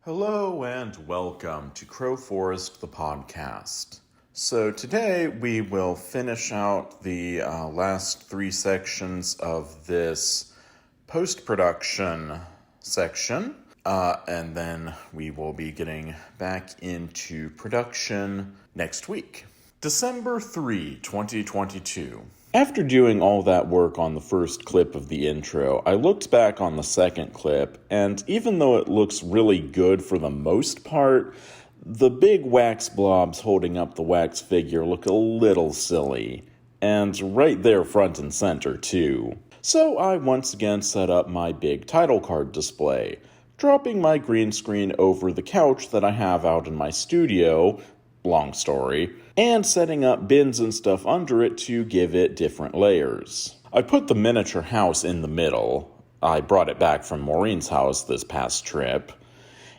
Hello and welcome to Crowforest, the podcast. So today we will finish out the last three sections of this post-production section, and then we will be getting back into production next week. December 3, 2022. After doing all that work on the first clip of the intro, I looked back on the second clip, and even though it looks really good for the most part, the big wax blobs holding up the wax figure look a little silly. And right there front and center, too. So I once again set up my big title card display, dropping my green screen over the couch that I have out in my studio, long story, and setting up bins and stuff under it to give it different layers. I put the miniature house in the middle. I brought it back from Maureen's house this past trip.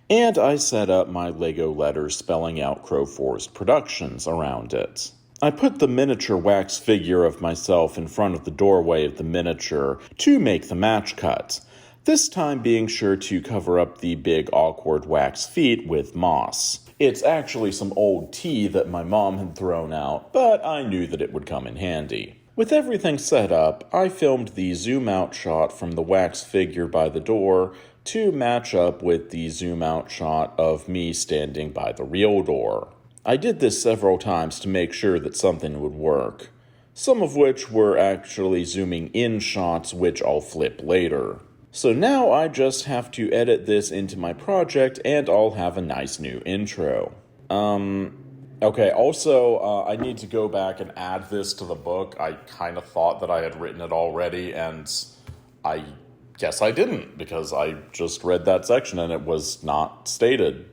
And I set up my Lego letters spelling out Crowforest Productions around it. I put the miniature wax figure of myself in front of the doorway of the miniature to make the match cut, this time being sure to cover up the big awkward wax feet with moss. It's actually some old tea that my mom had thrown out, but I knew that it would come in handy. With everything set up, I filmed the zoom-out shot from the wax figure by the door to match up with the zoom-out shot of me standing by the real door. I did this several times to make sure that something would work, some of which were actually zooming in shots which I'll flip later. So now I just have to edit this into my project and I'll have a nice new intro. Okay, also, I need to go back and add this to the book. I kind of thought that I had written it already, and I guess I didn't, because I just read that section and it was not stated.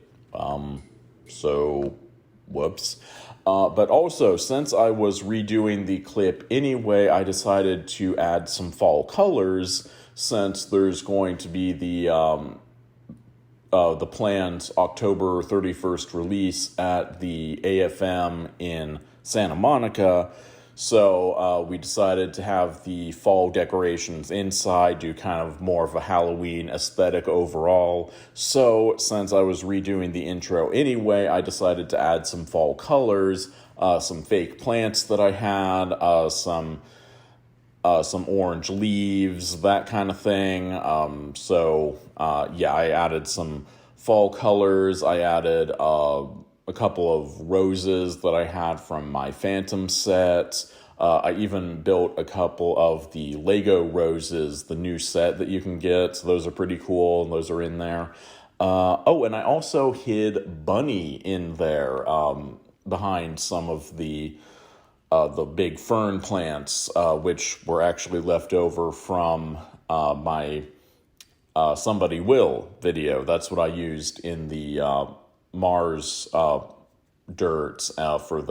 So, whoops. But also, since I was redoing the clip anyway, I decided to add some fall colors, since there's going to be the planned October 31st release at the AFM in Santa Monica. So we decided to have the fall decorations inside, do kind of more of a Halloween aesthetic overall. So since I was redoing the intro anyway, I decided to add some fall colors, some fake plants that I had, some orange leaves, that kind of thing. I added some fall colors. I added a couple of roses that I had from my Phantom set. I even built a couple of the Lego roses, the new set that you can get. So those are pretty cool, and those are in there. And I also hid Bunny in there behind some of the big fern plants, which were actually left over from my Somebody Will video. That's what I used in the Mars dirt for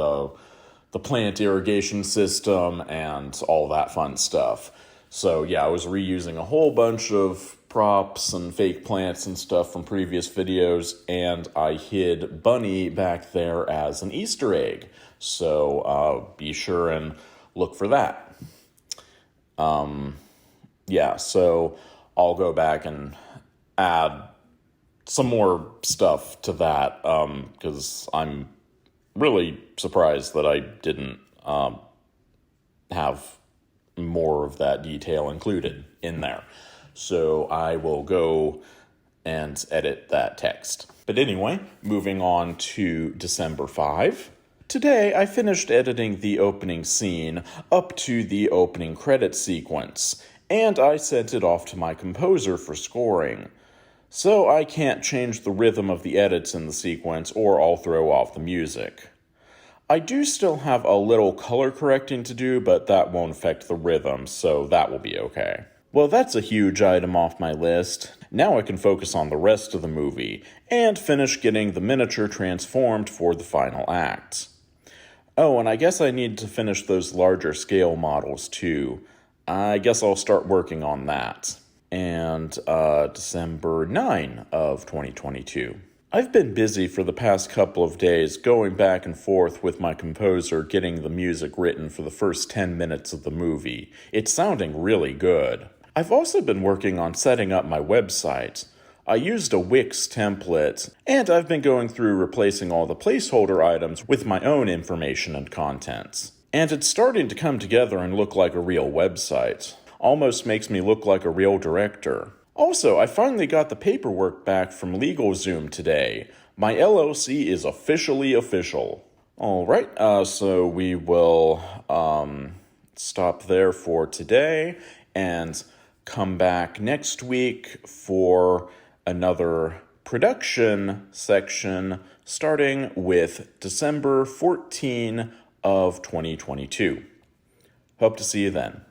the plant irrigation system and all that fun stuff. So yeah, I was reusing a whole bunch of props and fake plants and stuff from previous videos, and I hid Bunny back there as an Easter egg. So be sure and look for that. So I'll go back and add some more stuff to that, because I'm really surprised that I didn't have more of that detail included in there. So I will go and edit that text. But anyway, moving on to December 5. Today, I finished editing the opening scene up to the opening credit sequence, and I sent it off to my composer for scoring. So I can't change the rhythm of the edits in the sequence, or I'll throw off the music. I do still have a little color correcting to do, but that won't affect the rhythm, so that will be okay. Well, that's a huge item off my list. Now I can focus on the rest of the movie, and finish getting the miniature transformed for the final act. Oh, and I guess I need to finish those larger scale models too. I guess I'll start working on that. And December 9 of 2022. I've been busy for the past couple of days going back and forth with my composer getting the music written for the first 10 minutes of the movie. It's sounding really good. I've also been working on setting up my website. I used a Wix template, and I've been going through replacing all the placeholder items with my own information and content. And it's starting to come together and look like a real website. Almost makes me look like a real director. Also, I finally got the paperwork back from LegalZoom today. My LLC is officially official. Alright, so we will stop there for today and come back next week for another production section starting with December 14 of 2022. Hope to see you then.